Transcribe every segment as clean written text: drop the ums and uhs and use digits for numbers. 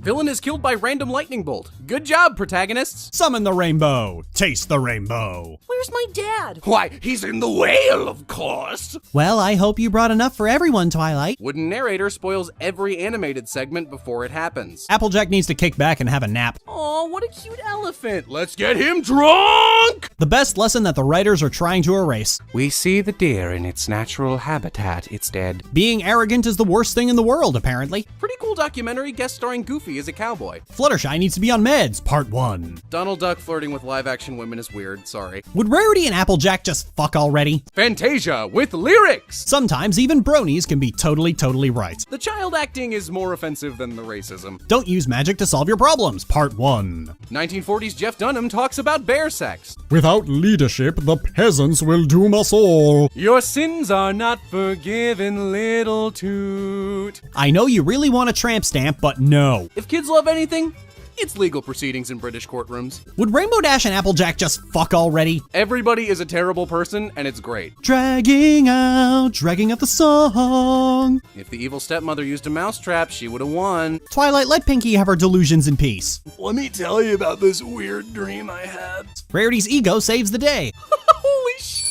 Villain is killed by random lightning bolt. Good job, protagonists. Summon the rainbow. Taste the rainbow. Where's my dad? Why, he's in the whale, of course. Well, I hope you brought enough for everyone, Twilight. Wooden narrator spoils every animated segment before it happens. Applejack needs to kick back and have a nap. Aw, what a cute elephant. Let's get him drunk! The best lesson that the writers are trying to erase. We see the deer in its natural habitat. It's dead. Being arrogant is the worst thing in the world, apparently. Pretty cool documentary guest starring Goofy as a cowboy. Fluttershy needs to be on meds, part 1. Donald Duck flirting with live-action women is weird, sorry. Would Rarity and Applejack just fuck already? Fantasia with lyrics! Sometimes even bronies can be totally right. The child acting is more offensive than the racism. Don't use magic to solve your problems, part 1. 1940s Jeff Dunham talks about bear sex. Without leadership, the peasants will doom us all. Your sins are not forgiven, little toot. I know you really want a tramp stamp, but no. If kids love anything, it's legal proceedings in British courtrooms. Would Rainbow Dash and Applejack just fuck already? Everybody is a terrible person, and it's great. Dragging out the song. If the evil stepmother used a mousetrap, she would have won. Twilight, let Pinky have her delusions in peace. Let me tell you about this weird dream I had. Rarity's ego saves the day. Holy shit!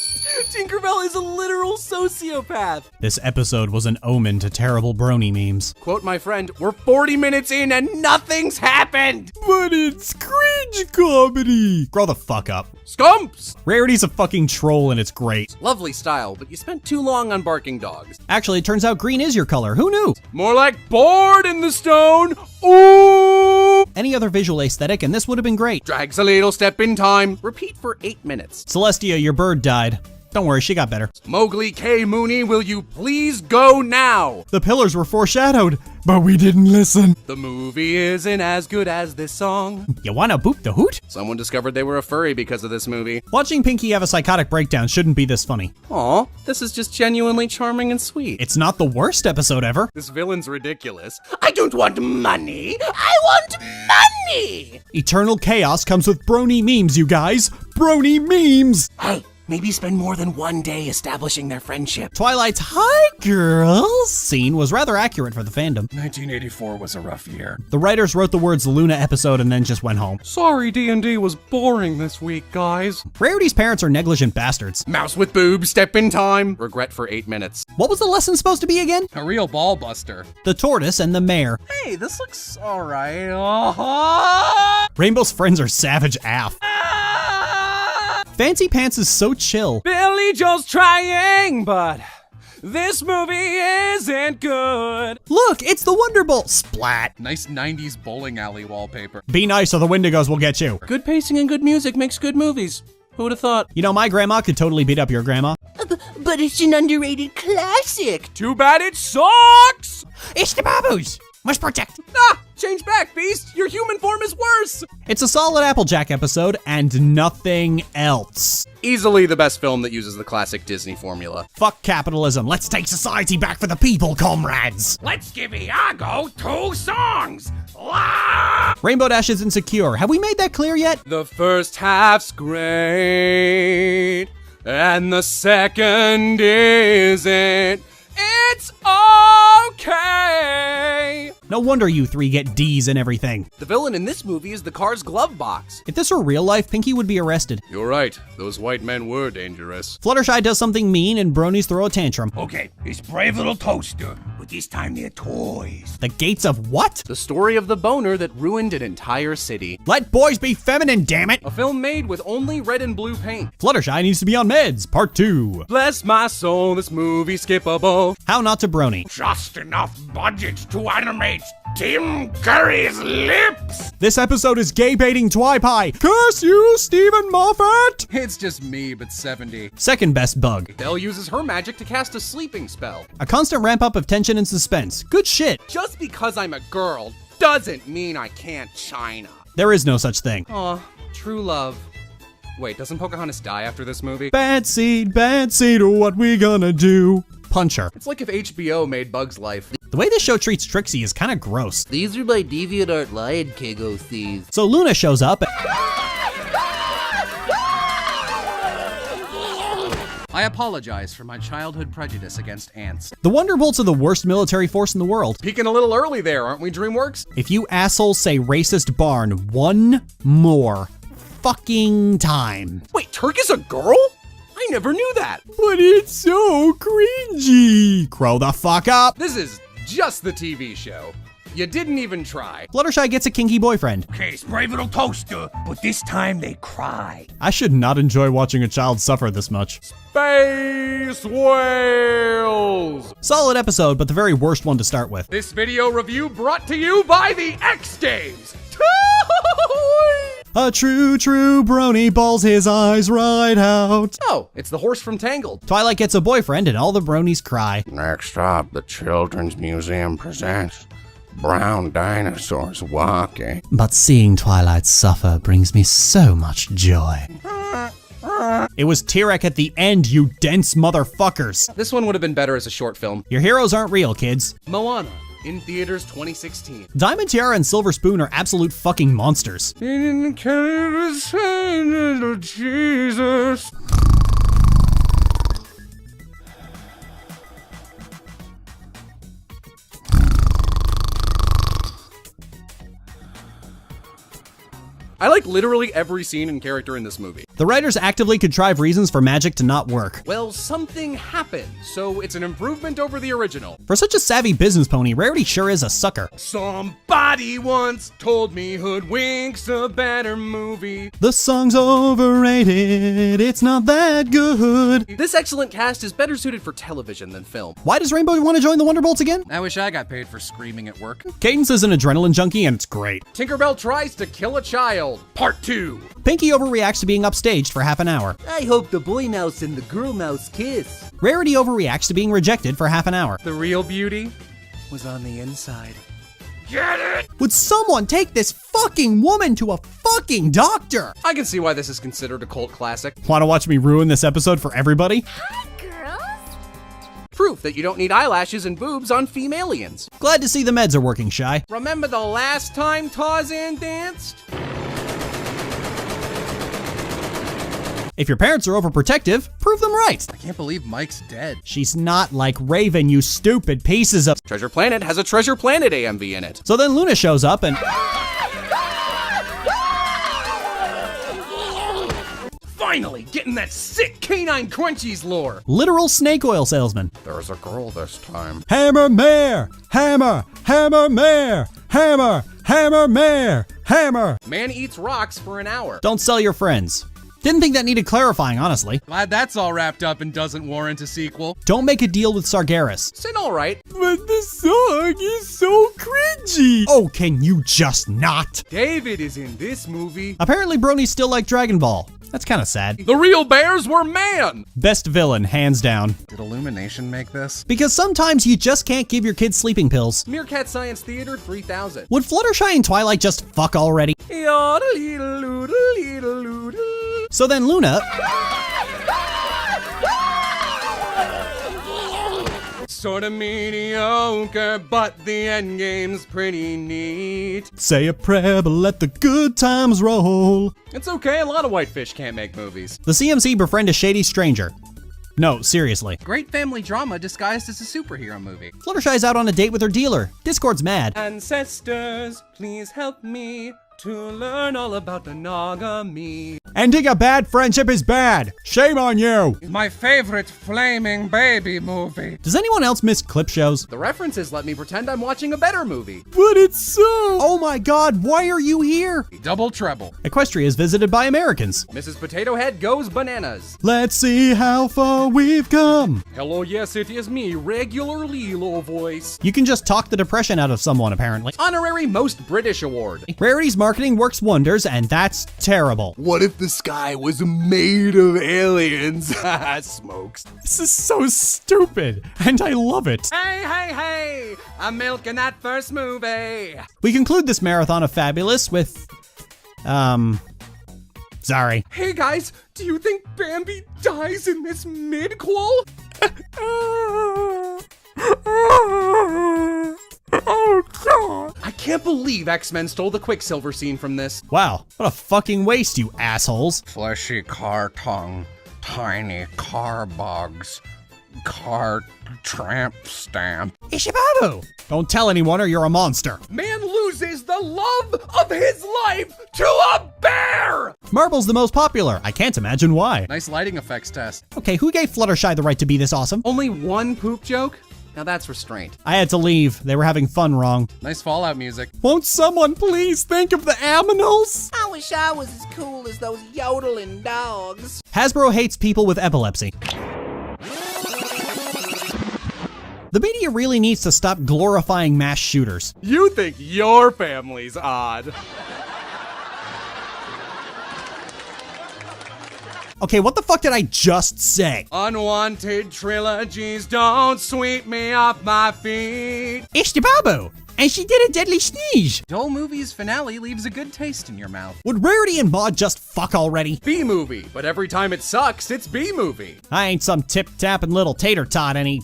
Tinkerbell is a literal sociopath. This episode was an omen to terrible brony memes. Quote my friend, we're 40 minutes in and nothing's happened. But it's cringe comedy. Grow the fuck up. Scumps! Rarity's a fucking troll and it's great. Lovely style, but you spent too long on barking dogs. Actually, it turns out green is your color. Who knew? More like board in the stone. Ooh! Any other visual aesthetic and this would have been great. Drags a little step in time. Repeat for 8 minutes. Celestia, your bird died. Don't worry, she got better. Mowgli K. Mooney, will you please go now? The pillars were foreshadowed, but we didn't listen. The movie isn't as good as this song. You wanna boop the hoot? Someone discovered they were a furry because of this movie. Watching Pinky have a psychotic breakdown shouldn't be this funny. Aw, this is just genuinely charming and sweet. It's not the worst episode ever. This villain's ridiculous. I don't want money. I want money! Eternal chaos comes with brony memes, you guys. Brony memes! Hey, maybe spend more than one day establishing their friendship. Twilight's "Hi, girls" scene was rather accurate for the fandom. 1984 was a rough year. The writers wrote the words Luna episode and then just went home. Sorry D&D was boring this week, guys. Rarity's parents are negligent bastards. Mouse with boobs, step in time. Regret for 8 minutes. What was the lesson supposed to be again? A real ball buster. The tortoise and the mare. Hey, this looks alright. Uh-huh. Rainbow's friends are savage AF. Fancy Pants is so chill. Billy Joel's trying, but this movie isn't good. Look, it's the Wonder Bowl. Splat. Nice 90s bowling alley wallpaper. Be nice or the Wendigos will get you. Good pacing and good music makes good movies. Who would have thought? You know, my grandma could totally beat up your grandma. But it's an underrated classic. Too bad it sucks! It's the Babus. Must protect. Ah! Change back, Beast! Your human form is worse! It's a solid Applejack episode and nothing else. Easily the best film that uses the classic Disney formula. Fuck capitalism. Let's take society back for the people, comrades. Let's give Iago 2 songs. Rainbow Dash is insecure. Have we made that clear yet? The first half's great, and the second isn't. It's okay! No wonder you three get D's and everything. The villain in this movie is the car's glove box. If this were real life, Pinky would be arrested. You're right, those white men were dangerous. Fluttershy does something mean and bronies throw a tantrum. Okay, it's brave little toaster, but this time they're toys. The gates of what? The story of the boner that ruined an entire city. Let boys be feminine, damn it! A film made with only red and blue paint. Fluttershy needs to be on meds, part 2. Bless my soul, this movie skippable. How not to brony. Just enough budget to animate Tim Curry's lips. This episode is gay baiting Twi-Pie. Curse you, Stephen Moffat! It's just me, but 70. Second best bug. Belle uses her magic to cast a sleeping spell. A constant ramp up of tension and suspense. Good shit. Just because I'm a girl doesn't mean I can't China. There is no such thing. Aw, true love. Wait, doesn't Pocahontas die after this movie? Bad seed, what we gonna do? Punch her. It's like if HBO made Bug's Life. The way this show treats Trixie is kind of gross. These are my DeviantArt Lion King OCs. So Luna shows up. I apologize for my childhood prejudice against ants. The Wonderbolts are the worst military force in the world. Peeking a little early there, aren't we, Dreamworks? If you assholes say racist barn one more fucking time. Wait, Turk is a girl? I never knew that. But it's so cringy. Grow the fuck up. This is just the TV show. You didn't even try. Fluttershy gets a kinky boyfriend. Case brave little toaster, but this time they cried. I should not enjoy watching a child suffer this much. Space Whales! Solid episode, but the very worst one to start with. This video review brought to you by the X Games. A true brony balls his eyes right out. Oh, it's the horse from Tangled. Twilight gets a boyfriend and all the bronies cry. Next up, the Children's Museum presents brown dinosaurs walking. But seeing Twilight suffer brings me so much joy. It was T-Rex at the end, you dense motherfuckers. This one would have been better as a short film. Your heroes aren't real, kids. Moana, in theaters 2016. Diamond Tiara and Silver Spoon are absolute fucking monsters. Jesus. I like literally every scene and character in this movie. The writers actively contrive reasons for magic to not work. Well, something happened, so it's an improvement over the original. For such a savvy business pony, Rarity sure is a sucker. Somebody once told me Hoodwink's a better movie. The song's overrated, it's not that good. This excellent cast is better suited for television than film. Why does Rainbow want to join the Wonderbolts again? I wish I got paid for screaming at work. Cadence is an adrenaline junkie and it's great. Tinkerbell tries to kill a child. Part 2. Pinky overreacts to being upstaged for half an hour. I hope the boy mouse and the girl mouse kiss. Rarity overreacts to being rejected for half an hour. The real beauty was on the inside. Get it? Would someone take this fucking woman to a fucking doctor? I can see why this is considered a cult classic. Want to watch me ruin this episode for everybody? Proof that you don't need eyelashes and boobs on femalians. Glad to see the meds are working, Shy. Remember the last time Tarzan danced? If your parents are overprotective, prove them right. I can't believe Mike's dead. She's not like Raven, you stupid pieces of— Treasure Planet has a Treasure Planet AMV in it. So then Luna shows up and— Finally, getting that sick canine crunchies lore. literal snake oil salesman. There's a girl this time. Hammer mare! Hammer! Hammer mare! Hammer! Hammer mare! Hammer! Man eats rocks for an hour. Don't sell your friends. Didn't think that needed clarifying, honestly. Glad that's all wrapped up and doesn't warrant a sequel. Don't make a deal with Sargeras. Sin alright. But the song is so cringy. Oh, can you just not? David is in this movie. Apparently bronies still like Dragon Ball. That's kind of sad. The real bears were man. Best villain, hands down. Did Illumination make this? Because sometimes you just can't give your kids sleeping pills. Meerkat Science Theater 3000. Would Fluttershy and Twilight just fuck already? So then Luna— Sorta mediocre, but the end game's pretty neat. say a prayer, but let the good times roll. It's okay, a lot of whitefish can't make movies. The CMC befriend a shady stranger. No, seriously. Great family drama disguised as a superhero movie. Fluttershy's out on a date with her dealer. Discord's mad. Ancestors, please help me to learn all about monogamy. Ending a bad friendship is bad. Shame on you. My favorite flaming baby movie. Does anyone else miss clip shows? The references let me pretend I'm watching a better movie. But it's so— Oh my god, why are you here? Double treble. Equestria is visited by Americans. Mrs. Potato Head goes bananas. Let's see how far we've come. Hello, yes, it is me, regular Lilo voice. You can just talk the depression out of someone, apparently. Honorary Most British Award. Rarity's marketing works wonders, and that's terrible. What if the sky was made of aliens? Smokes. This is so stupid, and I love it. Hey, I'm milking that first movie. We conclude this marathon of fabulous with— sorry. Hey guys, do you think Bambi dies in this mid-qual? Oh god. I can't believe X-Men stole the Quicksilver scene from this. Wow, what a fucking waste, you assholes. Fleshy car tongue. Tiny car bugs. Car tramp stamp. Ishibabu! Don't tell anyone or you're a monster. Man loses the love of his life to a bear! Marble's the most popular. I can't imagine why. Nice lighting effects test. Okay, who gave Fluttershy the right to be this awesome? Only one poop joke? Now that's restraint. I had to leave. They were having fun wrong. Nice Fallout music. Won't someone please think of the aminals? I wish I was as cool as those yodeling dogs. Hasbro hates people with epilepsy. The media really needs to stop glorifying mass shooters. You think your family's odd. Okay, what the fuck did I just say? Unwanted trilogies don't sweep me off my feet. Ishtibabu! And she did a deadly sneeze! Dull Movie's finale leaves a good taste in your mouth. Would Rarity and Maud just fuck already? B-movie, but every time it sucks, it's B-movie. I ain't some tip-tapping little tater tot any...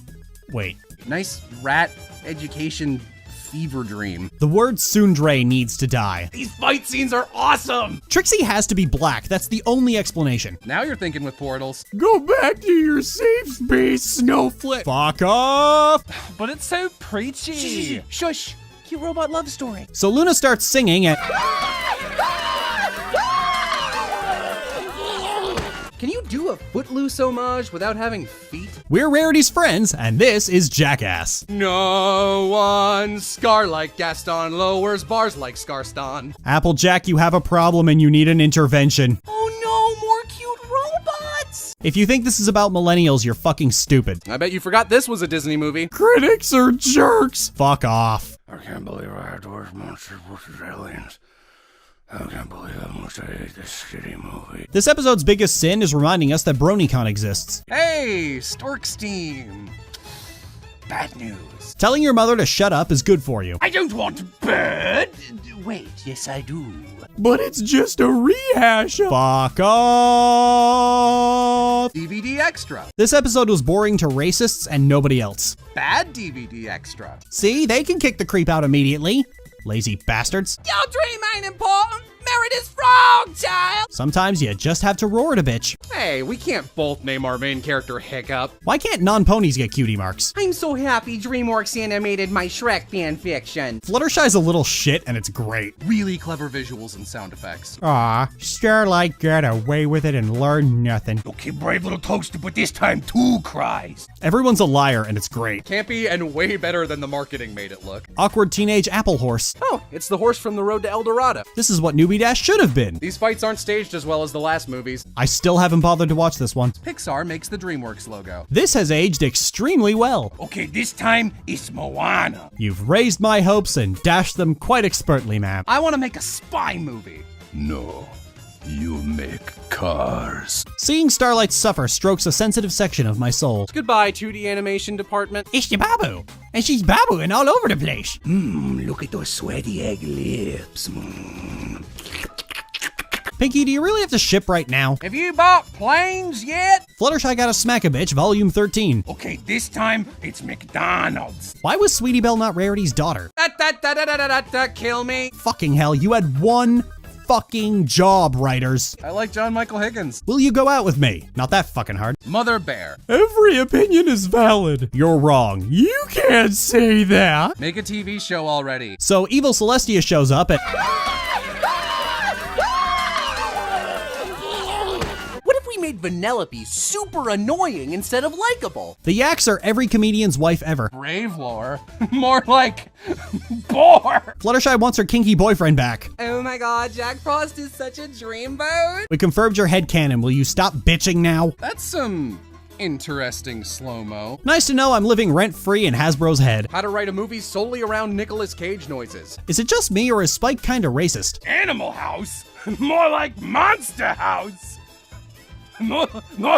Wait. Nice rat education fever dream. The word tsundere needs to die. These fight scenes are awesome. Trixie has to be black, that's the only explanation. Now you're thinking with portals. Go back to your safe space, Snowflake. Fuck off! But it's so preachy. Shush. Cute robot love story. So Luna starts singing and... Can you do a Footloose homage without having feet? We're Rarity's friends, and this is Jackass. No one scar like Gaston lowers bars like Scarston. Applejack, you have a problem and you need an intervention. Oh no, more cute robots! If you think this is about millennials, you're fucking stupid. I bet you forgot this was a Disney movie. Critics are jerks. Fuck off. I can't believe I had to watch monsters versus aliens. I can't believe how much I hate this shitty movie. This episode's biggest sin is reminding us that BronyCon exists. Hey, Stork's team. Bad news. Telling your mother to shut up is good for you. I don't want bird. Wait, yes I do. But it's just a rehash of... Fuck off. DVD extra. This episode was boring to racists and nobody else. Bad DVD extra. See, they can kick the creep out immediately. Lazy bastards. Your dream ain't important. Meredith's frog, child. Sometimes you just have to roar at a bitch. Hey, we can't both name our main character Hiccup. Why can't non-ponies get cutie marks? I'm so happy DreamWorks animated my Shrek fanfiction. Fluttershy's a little shit and it's great. Really clever visuals and sound effects. Aw, Starlight got away with it and learned nothing. Okay, brave little toaster, but this time 2 cries. Everyone's a liar and it's great. Campy and way better than the marketing made it look. Awkward teenage apple horse. Oh, it's the horse from the road to El Dorado. This is what Newbie Dash should have been. These fights aren't staged as well as the last movies. I still haven't bothered to watch this one. Pixar makes the Dreamworks logo. This has aged extremely well. Okay, this time it's Moana. You've raised my hopes and dashed them quite expertly, ma'am. I want to make a spy movie. No, you make cars. Seeing Starlight suffer strokes a sensitive section of my soul. Goodbye, 2D animation department. It's the Babu, and she's babuing all over the place. Look at those sweaty egg lips. Pinky, do you really have to ship right now? Have you bought planes yet? Fluttershy Gotta Smack a Bitch, Volume 13. Okay, this time it's McDonald's. Why was Sweetie Belle not Rarity's daughter? Kill me. Fucking hell, you had one fucking job, writers. I like John Michael Higgins. Will you go out with me? Not that fucking hard. Mother Bear. Every opinion is valid. You're wrong. You can't say that. Make a TV show already. So Evil Celestia shows up at... What if we made Vanellope super annoying instead of likable? The Yaks are every comedian's wife ever. Brave lore. More like bore. Fluttershy wants her kinky boyfriend back. Oh my god, Jack Frost is such a dreamboat. We confirmed your headcanon. Will you stop bitching now? That's some interesting slow-mo. Nice to know I'm living rent-free in Hasbro's head. How to write a movie solely around Nicolas Cage noises. Is it just me or is Spike kinda racist? Animal House? More like Monster House. More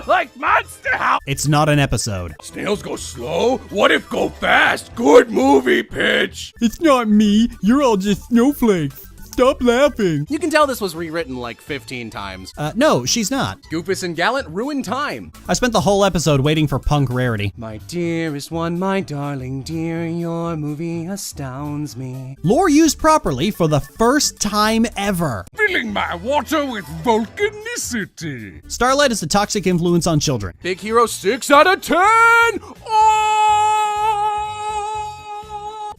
like Monster House. It's not an episode. Snails go slow? What if go fast? Good movie pitch. It's not me. You're all just snowflakes. stop laughing. You can tell this was rewritten like 15 times. No, she's not. Goofus and Gallant ruin time. I spent the whole episode waiting for punk rarity. My dearest one, my darling dear, your movie astounds me. Lore used properly for the first time ever. Filling my water with volcanicity. Starlight is a toxic influence on children. Big Hero 6 out of 10!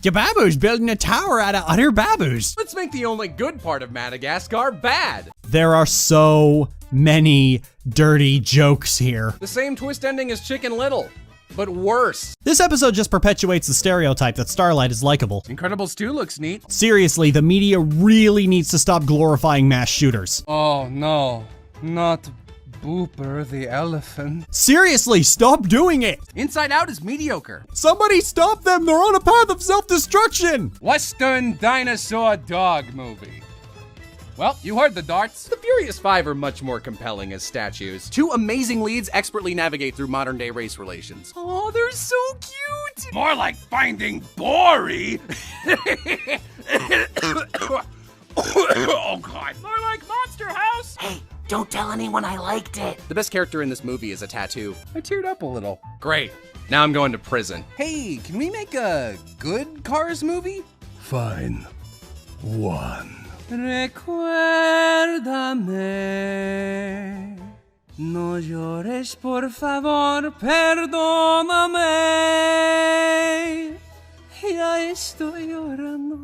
Your babu's building a tower out of utter babus. Let's make the only good part of Madagascar bad. There are so many dirty jokes here. The same twist ending as Chicken Little, but worse. This episode just perpetuates the stereotype that Starlight is likable. Incredibles 2 looks neat. Seriously, the media really needs to stop glorifying mass shooters. Oh no, not Booper the elephant. Seriously, stop doing it! Inside Out is mediocre. Somebody stop them! They're on a path of self-destruction! Western dinosaur dog movie. Well, you heard the darts. The Furious 5 are much more compelling as statues. Two amazing leads expertly navigate through modern day race relations. Oh, they're so cute! More like finding Bori. Oh God. More like Monster House. Hey, don't tell anyone I liked it. The best character in this movie is a tattoo. I teared up a little. Great. Now I'm going to prison. Hey, can we make a good Cars movie? Fine. One. Recuérdame, no llores por favor, perdóname, ya estoy llorando.